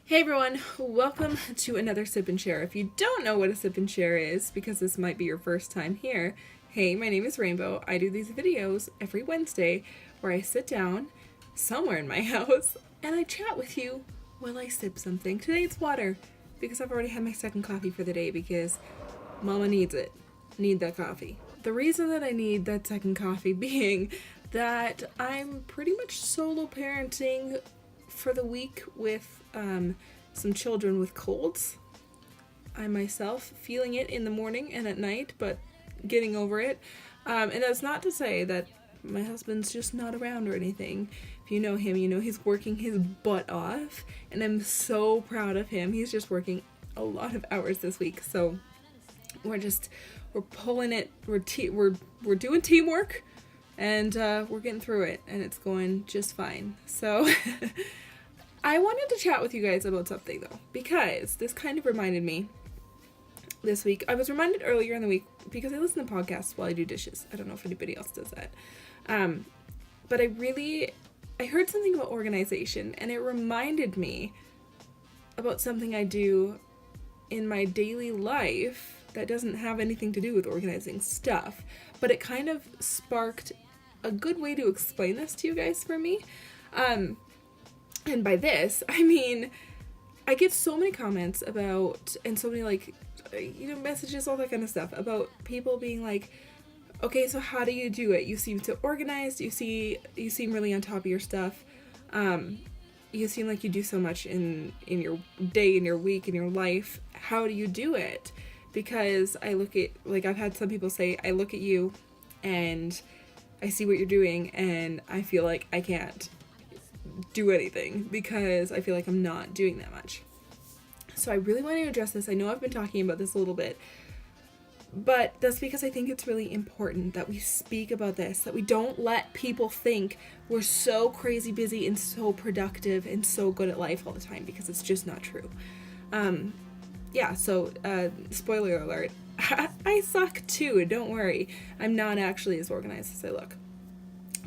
Hey everyone, welcome to another Sip and Share. If you don't know what a Sip and Share is, because this might be your first time here, hey, my name is Rainbow. I do these videos every Wednesday where I sit down somewhere in my house and I chat with you while I sip something. Today it's water because I've already had my second coffee for the day because Mama needs it. Need that coffee. The reason that I need that second coffee being that I'm pretty much solo parenting for the week with some children with colds. I myself feeling it in the morning and at night, but getting over it. And that's not to say that my husband's just not around or anything. If you know him, you know he's working his butt off, and I'm so proud of him. He's just working a lot of hours this week, so we're pulling it. We're doing teamwork, and we're getting through it, and it's going just fine. So. I wanted to chat with you guys about something though, because this kind of reminded me this week. I was reminded earlier in the week because I listen to podcasts while I do dishes. I don't know if anybody else does that. But I heard something about organization, and it reminded me about something I do in my daily life that doesn't have anything to do with organizing stuff, but it kind of sparked a good way to explain this to you guys for me. And by this, I mean, I get so many comments about, and so many messages, all that kind of stuff about people being like, okay, so how do you do it? You seem so organized. You seem really on top of your stuff. You seem like you do so much in your day, in your week, in your life. How do you do it? Because I've had some people say, I look at you and I see what you're doing and I feel like I can't do anything because I feel like I'm not doing that much. So I really want to address this. I know I've been talking about this a little bit, but that's because I think it's really important that we speak about this, that we don't let people think we're so crazy busy and so productive and so good at life all the time, because it's just not true. Spoiler alert, I suck too, don't worry. I'm not actually as organized as I look.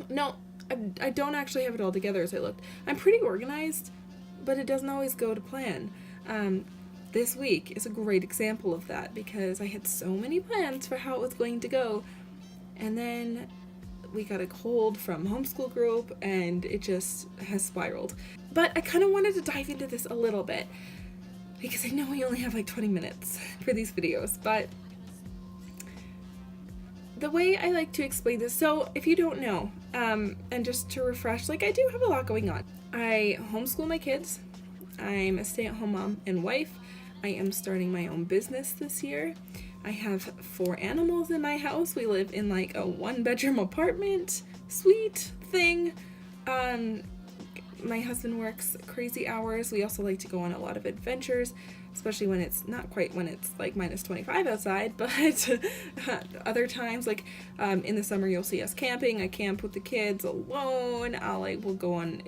No, I don't actually have it all together as I looked. I'm pretty organized, but it doesn't always go to plan. This week is a great example of that because I had so many plans for how it was going to go, and then we got a cold from homeschool group and it just has spiraled. But I kind of wanted to dive into this a little bit because I know we only have like 20 minutes for these videos, but the way I like to explain this, so if you don't know, and just to refresh, I do have a lot going on. I homeschool my kids. I'm a stay-at-home mom and wife. I am starting my own business this year. I have 4 animals in my house. We live in a 1-bedroom apartment suite thing. My husband works crazy hours. We also like to go on a lot of adventures, especially when it's not quite when it's minus 25 outside, but other times, in the summer you'll see us camping. I camp with the kids alone. We'll go on.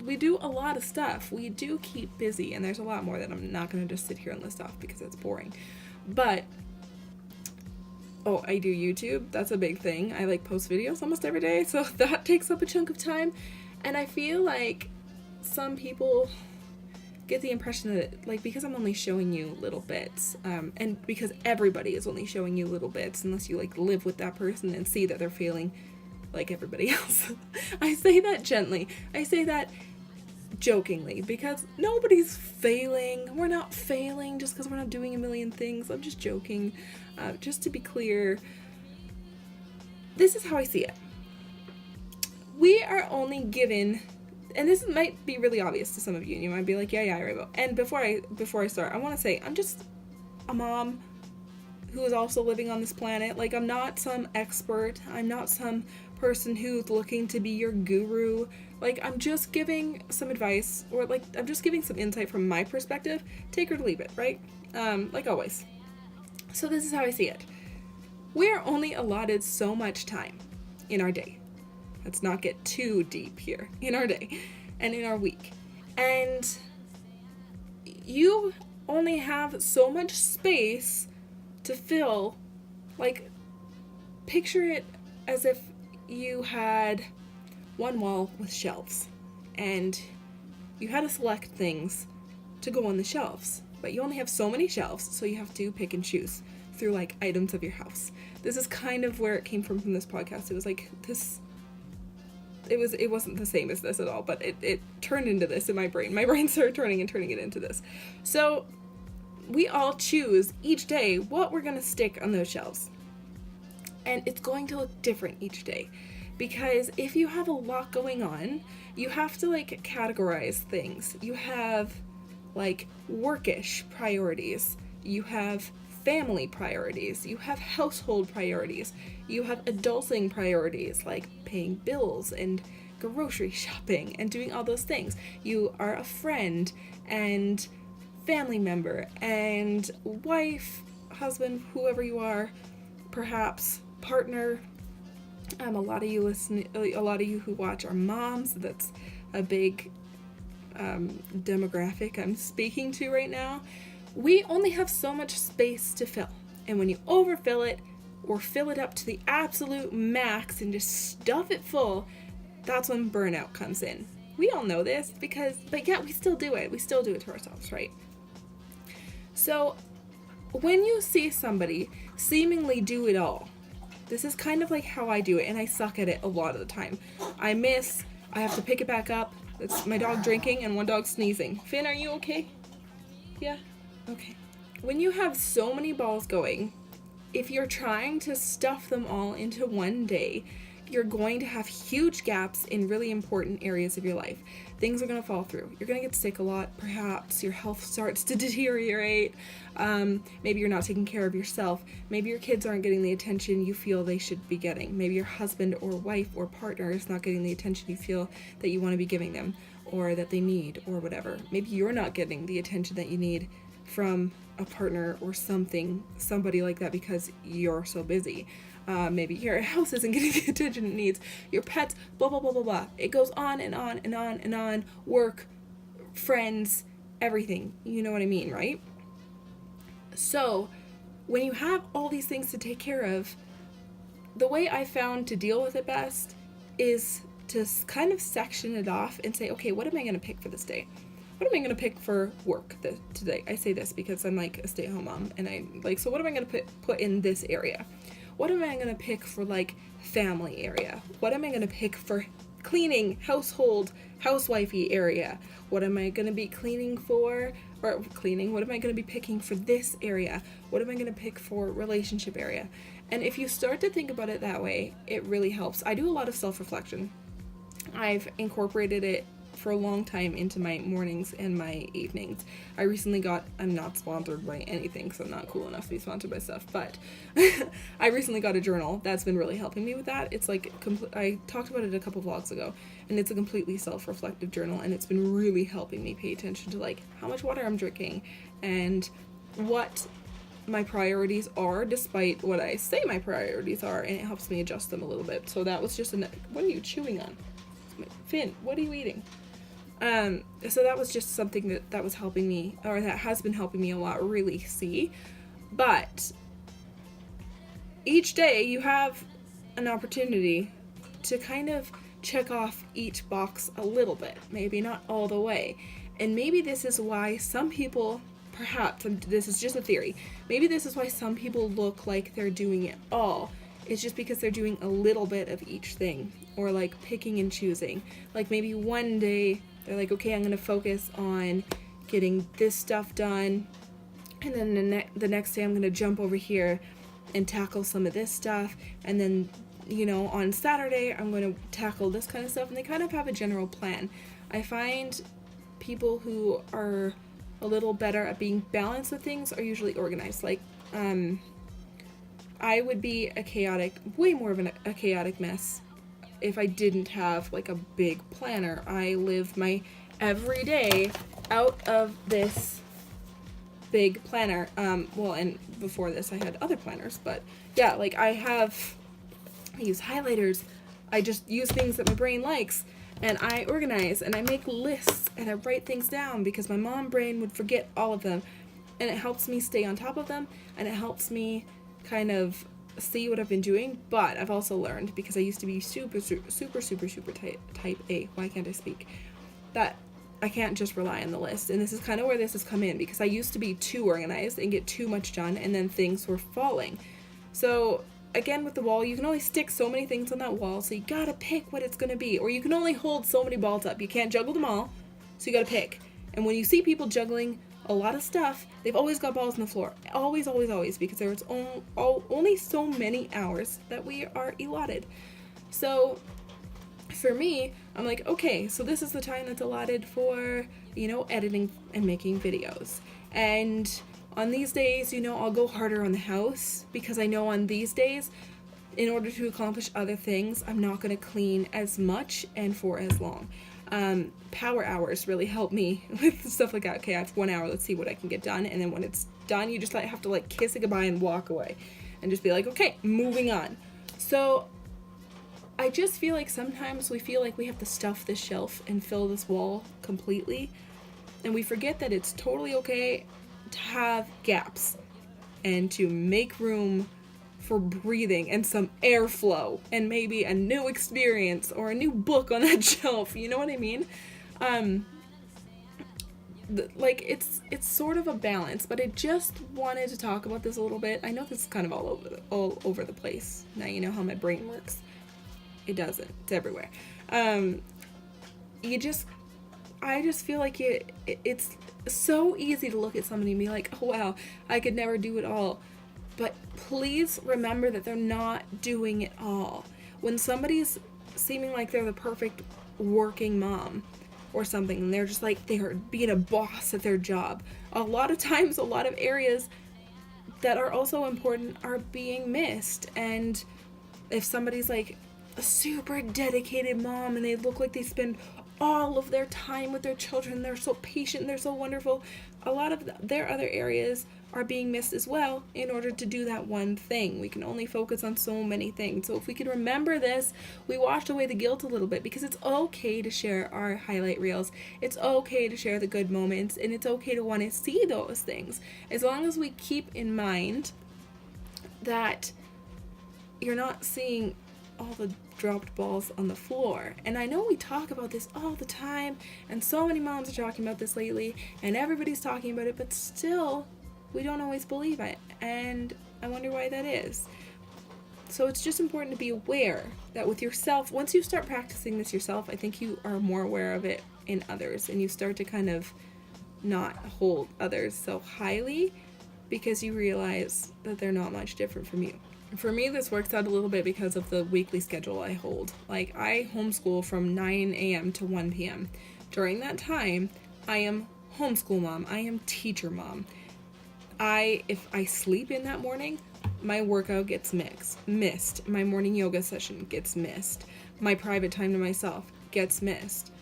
We do a lot of stuff. We do keep busy, and there's a lot more that I'm not going to just sit here and list off because it's boring. But I do YouTube. That's a big thing. I post videos almost every day, so that takes up a chunk of time. And I feel like some people get the impression that, because I'm only showing you little bits, and because everybody is only showing you little bits, unless you, live with that person and see that they're failing like everybody else. I say that gently. I say that jokingly, because nobody's failing. We're not failing just because we're not doing a million things. I'm just joking. Just to be clear, this is how I see it. We are only given, and this might be really obvious to some of you, and you might be like, yeah, Rainbow. And before I start, I want to say I'm just a mom who is also living on this planet. I'm not some expert. I'm not some person who's looking to be your guru. I'm just giving some advice, or I'm just giving some insight from my perspective. Take or leave it, right? Like always. So this is how I see it. We're only allotted so much time in our day. Let's not get too deep here. In our day and in our week. And you only have so much space to fill. Picture it as if you had one wall with shelves and you had to select things to go on the shelves, but you only have so many shelves, so you have to pick and choose through like items of your house. This is kind of where it came from this podcast. It was like this, it wasn't the same as this at all, but it turned into this in my brain. My brain started turning it into this. So we all choose each day what we're going to stick on those shelves. And it's going to look different each day. Because if you have a lot going on, you have to like categorize things. You have like workish priorities. You have family priorities. You have household priorities. You have adulting priorities like paying bills and grocery shopping and doing all those things. You are a friend and family member and wife, husband, whoever you are, perhaps partner. A lot of you who watch are moms. That's a big demographic I'm speaking to right now. We only have so much space to fill, and when you overfill it or fill it up to the absolute max and just stuff it full, that's when burnout comes in. We all know this but yet we still do it. We still do it to ourselves, right? So when you see somebody seemingly do it all, this is kind of like how I do it, and I suck at it a lot of the time. I have to pick it back up. It's my dog drinking and one dog sneezing. Finn, are you okay? Yeah? Okay. When you have so many balls going, if you're trying to stuff them all into one day, you're going to have huge gaps in really important areas of your life. Things are going to fall through. You're going to get sick a lot. Perhaps your health starts to deteriorate. Maybe you're not taking care of yourself. Maybe your kids aren't getting the attention you feel they should be getting. Maybe your husband or wife or partner is not getting the attention you feel that you want to be giving them or that they need or whatever. Maybe you're not getting the attention that you need from a partner or somebody like that because you're so busy. Maybe your house isn't getting the attention it needs. Your pets, blah, blah, blah, blah, blah. It goes on and on and on and on. Work, friends, everything. You know what I mean, right? So when you have all these things to take care of, the way I found to deal with it best is to kind of section it off and say, okay, what am I going to pick for this day? What am I going to pick for work today? I say this because I'm like a stay-at-home mom, and so what am I going to put in this area? What am I going to pick for like family area? What am I going to pick for cleaning, household, housewifey area? What am I going to be cleaning for, or cleaning? What am I going to be picking for this area? What am I going to pick for relationship area? And if you start to think about it that way, it really helps. I do a lot of self-reflection. I've incorporated it for a long time into my mornings and my evenings. I'm not sponsored by anything because I'm not cool enough to be sponsored by stuff, but I recently got a journal that's been really helping me with that. It's like, I talked about it a couple vlogs ago, and it's a completely self-reflective journal, and it's been really helping me pay attention to like how much water I'm drinking and what my priorities are despite what I say my priorities are, and it helps me adjust them a little bit. So that was just what are you chewing on? Finn, what are you eating? So that was just something that was helping me, or that has been helping me a lot really see. But each day you have an opportunity to kind of check off each box a little bit, maybe not all the way. And maybe this is why some people, perhaps, and this is just a theory, maybe this is why some people look like they're doing it all. It's just because they're doing a little bit of each thing, or like picking and choosing. Like maybe one day they're like, okay, I'm going to focus on getting this stuff done, and then the next day I'm going to jump over here and tackle some of this stuff, and then, on Saturday I'm going to tackle this kind of stuff, and they kind of have a general plan. I find people who are a little better at being balanced with things are usually organized. Like, I would be way more of a chaotic mess if I didn't have like a big planner. I live my everyday out of this big planner. And before this I had other planners, but yeah, like I use highlighters. I just use things that my brain likes, and I organize and I make lists and I write things down because my mom brain would forget all of them, and it helps me stay on top of them, and it helps me kind of see what I've been doing. But I've also learned, because I used to be super type A, why can't I speak, that I can't just rely on the list. And this is kind of where this has come in, because I used to be too organized and get too much done, and then things were falling. So again, with the wall, you can only stick so many things on that wall, so you gotta pick what it's gonna be. Or you can only hold so many balls up. You can't juggle them all, so you gotta pick. And when you see people juggling a lot of stuff, they've always got balls on the floor. Always, always, always, because there's only so many hours that we are allotted. So for me, I'm like, okay, so this is the time that's allotted for, editing and making videos. And on these days, I'll go harder on the house, because I know on these days, in order to accomplish other things, I'm not going to clean as much and for as long. Power hours really help me with stuff like that. Okay, I have 1 hour, let's see what I can get done. And then when it's done, you just have to kiss it goodbye and walk away and just be like, okay, moving on. So I just feel like sometimes we feel like we have to stuff this shelf and fill this wall completely, and we forget that it's totally okay to have gaps and to make room for breathing and some airflow and maybe a new experience or a new book on that shelf. You know what I mean? It's sort of a balance, but I just wanted to talk about this a little bit. I know this is kind of all over the place. Now you know how my brain works. It doesn't. It's everywhere. I just feel like it's so easy to look at somebody and be like, oh wow, I could never do it all. But please remember that they're not doing it all. When somebody's seeming like they're the perfect working mom or something, and they're just they're being a boss at their job, a lot of times, a lot of areas that are also important are being missed. And if somebody's a super dedicated mom and they look like they spend all of their time with their children, they're so patient, they're so wonderful, a lot of their other areas are being missed as well in order to do that one thing. We can only focus on so many things. So if we can remember this, we wash away the guilt a little bit, because it's okay to share our highlight reels. It's okay to share the good moments, and it's okay to want to see those things, as long as we keep in mind that you're not seeing all the dropped balls on the floor. And I know we talk about this all the time, and so many moms are talking about this lately, and everybody's talking about it, but still we don't always believe it, and I wonder why that is. So it's just important to be aware that with yourself, once you start practicing this yourself, I think you are more aware of it in others, and you start to kind of not hold others so highly, because you realize that they're not much different from you. For me, this works out a little bit because of the weekly schedule I hold. I homeschool from 9 a.m. to 1 p.m. During that time, I am homeschool mom. I am teacher mom. If I sleep in that morning, my workout gets missed. My morning yoga session gets missed. My private time to myself gets missed.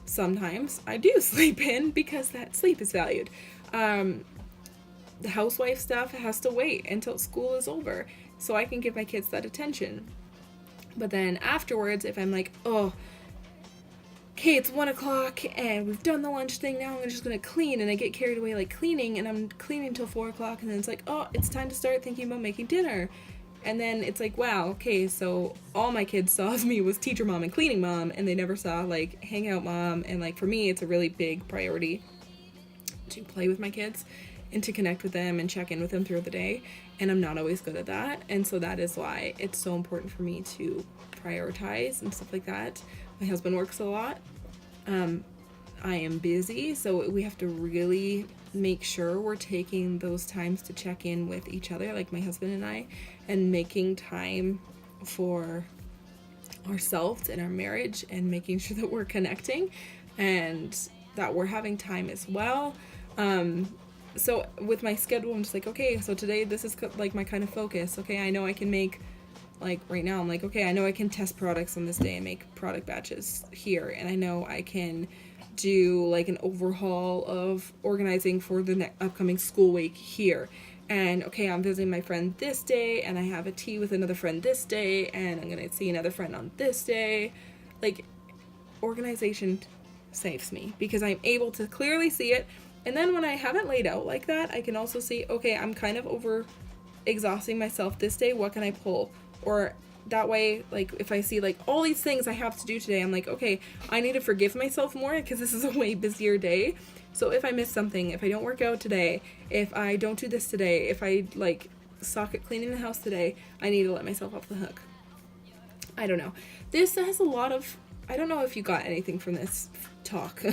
Sometimes I do sleep in because that sleep is valued. The housewife stuff has to wait until school is over so I can give my kids that attention. But then afterwards, if I'm like, oh, okay, it's 1 o'clock and we've done the lunch thing, now I'm just gonna clean, and I get carried away cleaning, and I'm cleaning until 4 o'clock, and then it's oh, it's time to start thinking about making dinner. And then it's wow, okay, so all my kids saw of me was teacher mom and cleaning mom, and they never saw hangout mom. And for me, it's a really big priority to play with my kids and to connect with them and check in with them throughout the day, and I'm not always good at that. And so that is why it's so important for me to prioritize and stuff like that. My husband works a lot. I am busy, so we have to really make sure we're taking those times to check in with each other, my husband and I, and making time for ourselves and our marriage, and making sure that we're connecting and that we're having time as well. So with my schedule, I'm just okay, so today this is my kind of focus. Okay, I know I can make, right now I'm okay, I know I can test products on this day and make product batches here, and I know I can do an overhaul of organizing for the upcoming school week here. And okay, I'm visiting my friend this day, and I have a tea with another friend this day, and I'm gonna see another friend on this day. Organization saves me, because I'm able to clearly see it. And then when I have it laid out like that, I can also see, okay, I'm kind of over exhausting myself this day, what can I pull? Or that way, like, if I see, like, all these things I have to do today, I'm like, okay, I need to forgive myself more because this is a way busier day. So if I miss something, if I don't work out today, if I don't do this today, if I, like, suck at cleaning the house today, I need to let myself off the hook. I don't know. This has a lot of, I don't know if you got anything from this talk.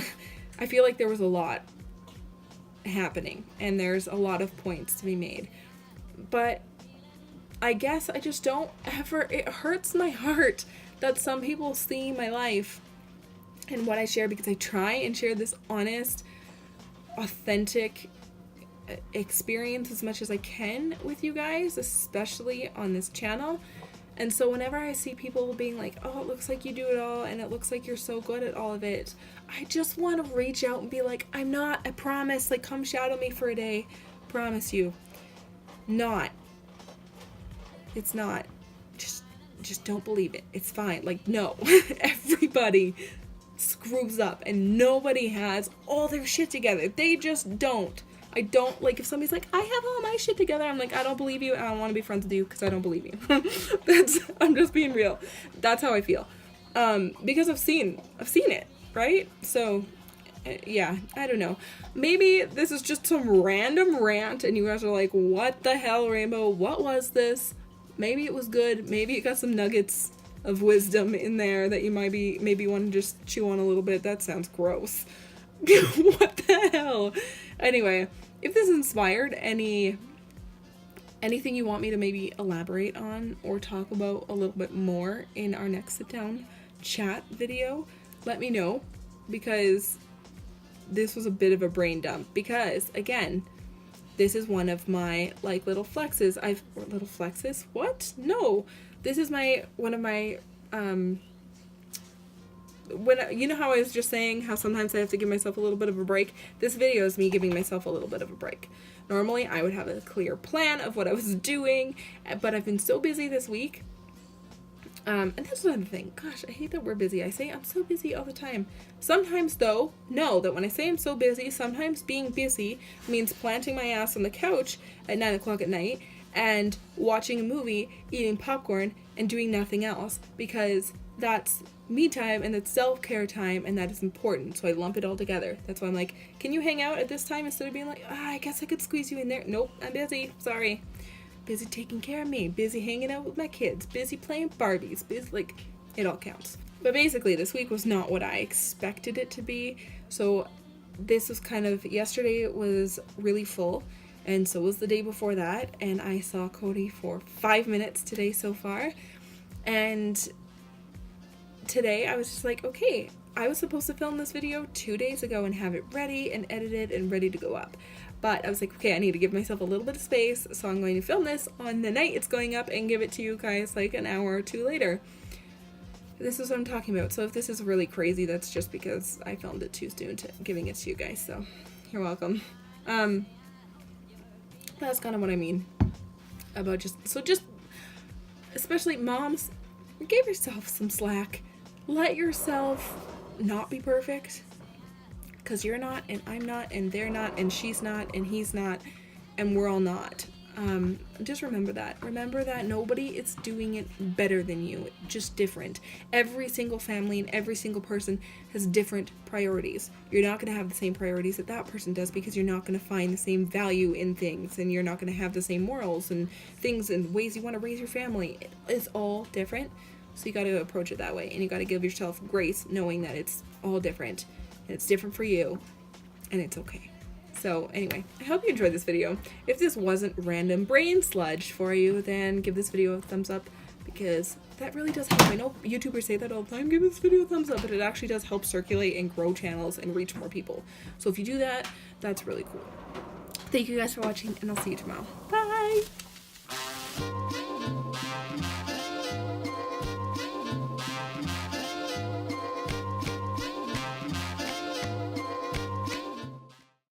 I feel like there was a lot happening, and there's a lot of points to be made. But I guess I just don't ever, it hurts my heart that some people see my life and what I share, because I try and share this honest, authentic experience as much as I can with you guys, especially on this channel. And so whenever I see people being like, oh, it looks like you do it all, and it looks like you're so good at all of it, I just want to reach out and be like, I'm not, I promise, like, come shadow me for a day, promise you. Not. It's not. Just don't believe it. It's fine. Like, no. Everybody screws up, and nobody has all their shit together. They just don't. I don't, like, if somebody's like, I have all my shit together, I'm like, I don't believe you, and I don't want to be friends with you because I don't believe you. I'm just being real. That's how I feel. Because I've seen it, right? So, yeah, I don't know. Maybe this is just some random rant, and you guys are like, what the hell, Rainbow? What was this? Maybe it was good. Maybe it got some nuggets of wisdom in there that you maybe want to just chew on a little bit. That sounds gross. What the hell? Anyway, if this inspired anything you want me to maybe elaborate on or talk about a little bit more in our next sit down chat video, let me know, because this was a bit of a brain dump. Because again, this is one of my, like, little flexes. Little flexes? What? No. This is one of my, you know how I was just saying how sometimes I have to give myself a little bit of a break? This video is me giving myself a little bit of a break. Normally, I would have a clear plan of what I was doing, but I've been so busy this week. And that's another thing. Gosh, I hate that we're busy. I say I'm so busy all the time. Sometimes, though, know that when I say I'm so busy, sometimes being busy means planting my ass on the couch at 9 o'clock at night and watching a movie, eating popcorn, and doing nothing else, because that's me time and that's self-care time, and that is important. So I lump it all together. That's why I'm like, can you hang out at this time, instead of being like, I guess I could squeeze you in there. Nope, I'm busy. Sorry. Busy taking care of me, busy hanging out with my kids, busy playing Barbies, busy, like, it all counts. But basically, this week was not what I expected it to be. So this was kind of, yesterday was really full, and so was the day before that, and I saw Cody for 5 minutes today so far. And today I was just like, okay, I was supposed to film this video 2 days ago and have it ready and edited and ready to go up. But I was like, okay, I need to give myself a little bit of space, so I'm going to film this on the night it's going up and give it to you guys like an hour or two later. This is what I'm talking about. So if this is really crazy, that's just because I filmed it too soon to giving it to you guys, so you're welcome. That's kind of what I mean about just, especially moms, give yourself some slack. Let yourself not be perfect. Because you're not, and I'm not, and they're not, and she's not, and he's not, and we're all not. Just remember that. Remember that nobody is doing it better than you, just different. Every single family and every single person has different priorities. You're not going to have the same priorities that person does, because you're not going to find the same value in things, and you're not going to have the same morals and things and ways you want to raise your family. It's all different, so you got to approach it that way, and you got to give yourself grace, knowing that it's all different. It's different for you, and it's okay. So anyway, I hope you enjoyed this video. If this wasn't random brain sludge for you, then give this video a thumbs up, because that really does help. I know YouTubers say that all the time, give this video a thumbs up, but it actually does help circulate and grow channels and reach more people. So if you do that, that's really cool. Thank you guys for watching, and I'll see you tomorrow. Bye!